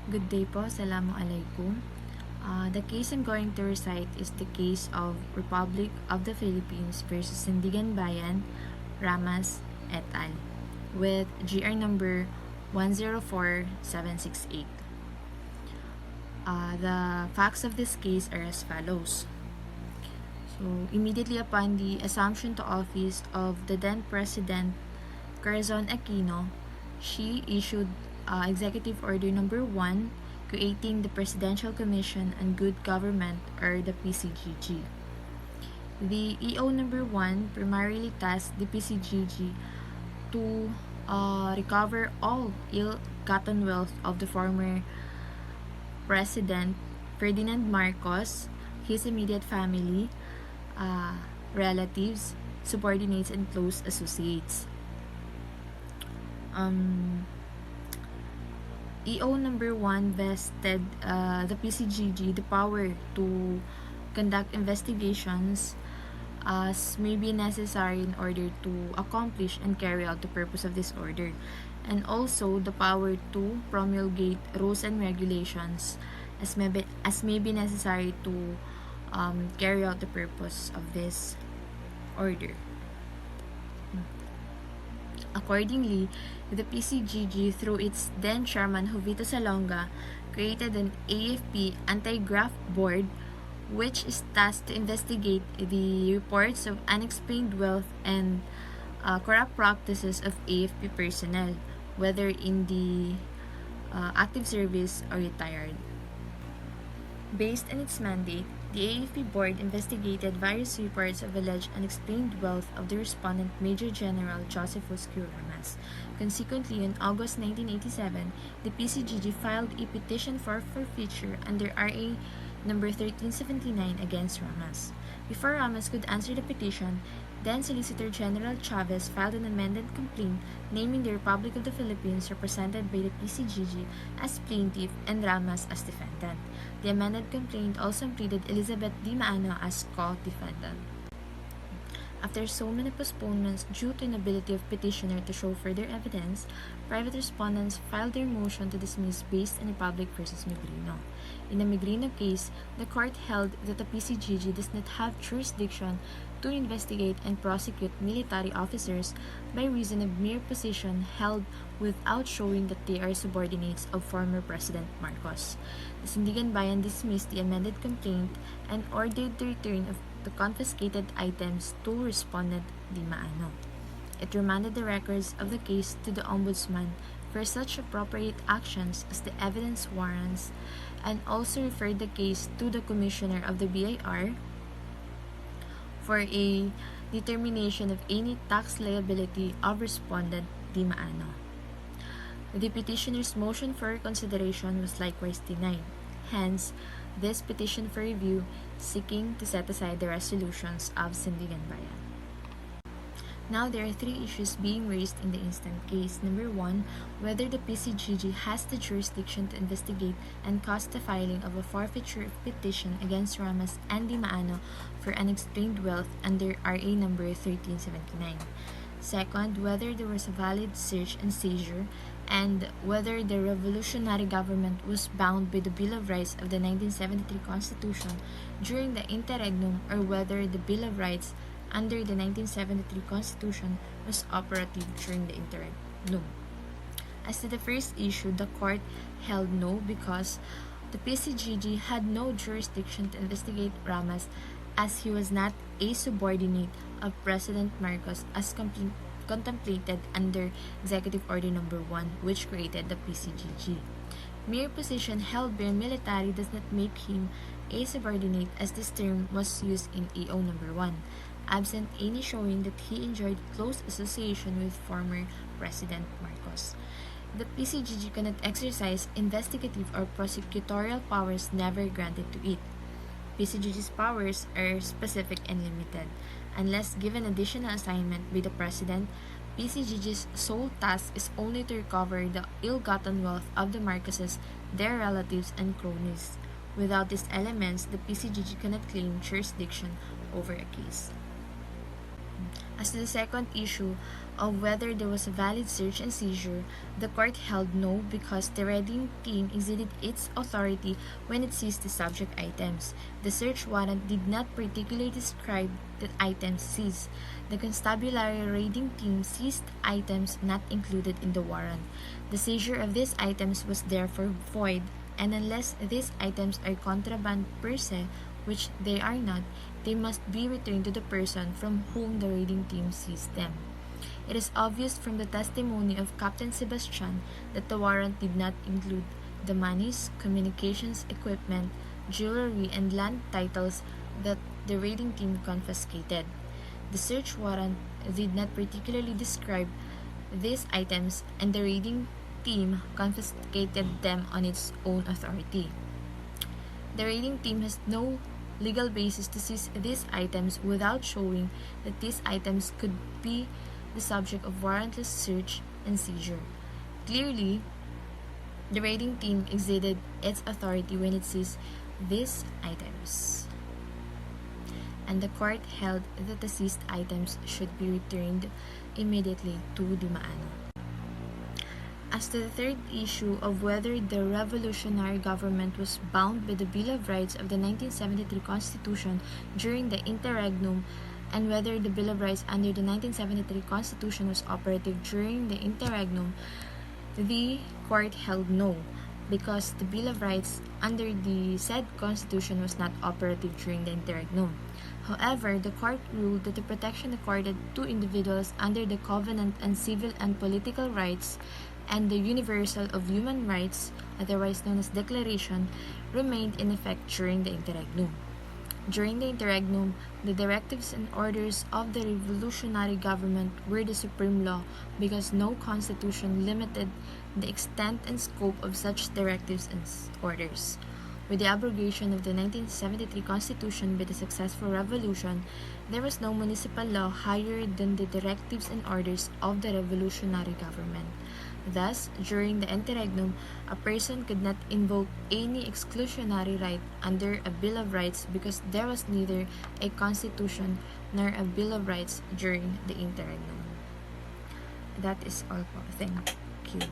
Good day po, Assalamualaikum. The case I'm going to recite is the case of Republic of the Philippines versus Sandiganbayan, Ramas, et.al. with GR number 104768. The facts of this case are as follows. So, immediately upon the assumption to office of the then President Corazon Aquino, she issued Executive Order Number 1 creating the Presidential Commission on Good Government, or the PCGG. The EO Number 1 primarily tasked the PCGG to recover all ill-gotten wealth of the former President Ferdinand Marcos, his immediate family, relatives, subordinates, and close associates. EO number 1 vested the PCGG the power to conduct investigations as may be necessary in order to accomplish and carry out the purpose of this order, and also the power to promulgate rules and regulations as may be necessary to carry out the purpose of this order. Accordingly, the PCGG, through its then chairman Jovito Salonga, created an AFP Anti-Graft Board which is tasked to investigate the reports of unexplained wealth and corrupt practices of AFP personnel, whether in the active service or retired. Based on its mandate, the AFP Board investigated various reports of alleged unexplained wealth of the respondent Major General Josephus Q. Ramas. Consequently, in August 1987, the PCGG filed a petition for forfeiture under RA number 1379 against Ramas. Before Ramas could answer the petition, then Solicitor General Chavez filed an amended complaint naming the Republic of the Philippines, represented by the PCGG, as plaintiff and Ramas as defendant. The amended complaint also pleaded Elizabeth D. Maano as co-defendant. After so many postponements due to inability of petitioner to show further evidence, private respondents filed their motion to dismiss based on Republic v. Migrino. In the Migrino case, the court held that the PCGG does not have jurisdiction to investigate and prosecute military officers by reason of mere position held without showing that they are subordinates of former President Marcos. The Sandiganbayan dismissed the amended complaint and ordered the return of the confiscated items to respondent Di Maano. It remanded the records of the case to the Ombudsman for such appropriate actions as the evidence warrants, and also referred the case to the Commissioner of the BIR for a determination of any tax liability of respondent Di Maano. The petitioner's motion for reconsideration was likewise denied. Hence, this petition for review seeking to set aside the resolutions of Sandiganbayan. Now, there are three issues being raised in the instant case. Number 1, whether the PCGG has the jurisdiction to investigate and cause the filing of a forfeiture petition against Ramas and Di Maano for unexplained wealth under RA number 1379. Second, whether there was a valid search and seizure, and whether the revolutionary government was bound by the Bill of Rights of the 1973 Constitution during the interregnum, or whether the Bill of Rights under the 1973 Constitution was operative during the interregnum. As to the first issue, the court held no, because the PCGG had no jurisdiction to investigate Ramas, as he was not a subordinate of President Marcos as contemplated under Executive Order Number 1, which created the PCGG. Mere position held by a military does not make him a subordinate, as this term was used in EO Number 1, absent any showing that he enjoyed close association with former President Marcos. The PCGG cannot exercise investigative or prosecutorial powers never granted to it. PCGG's powers are specific and limited. Unless given additional assignment by the President, PCGG's sole task is only to recover the ill-gotten wealth of the Marcoses, their relatives, and cronies. Without these elements, the PCGG cannot claim jurisdiction over a case. As to the second issue of whether there was a valid search and seizure, the court held no because the raiding team exceeded its authority when it seized the subject items. The search warrant did not particularly describe the items seized. The constabulary raiding team seized items not included in the warrant. The seizure of these items was therefore void, and unless these items are contraband per se, which they are not, they must be returned to the person from whom the raiding team seized them. It is obvious from the testimony of Captain Sebastian that the warrant did not include the monies, communications equipment, jewelry, and land titles that the raiding team confiscated. The search warrant did not particularly describe these items, and the raiding team confiscated them on its own authority. The raiding team has no legal basis to seize these items without showing that these items could be the subject of warrantless search and seizure. Clearly, the raiding team exceeded its authority when it seized these items, and the court held that the seized items should be returned immediately to Dumaano. As to the third issue of whether the revolutionary government was bound by the Bill of Rights of the 1973 Constitution during the interregnum, and whether the Bill of Rights under the 1973 Constitution was operative during the interregnum, the court held no, because the Bill of Rights under the said Constitution was not operative during the interregnum. However, the court ruled that the protection accorded to individuals under the Covenant on Civil and Political Rights and the Universal of Human Rights, otherwise known as Declaration, remained in effect during the interregnum. During the interregnum, the directives and orders of the revolutionary government were the supreme law because no constitution limited the extent and scope of such directives and orders. With the abrogation of the 1973 Constitution by the successful revolution, there was no municipal law higher than the directives and orders of the revolutionary government. Thus, during the interregnum, a person could not invoke any exclusionary right under a Bill of Rights because there was neither a constitution nor a Bill of Rights during the interregnum. That is all po. Thank you.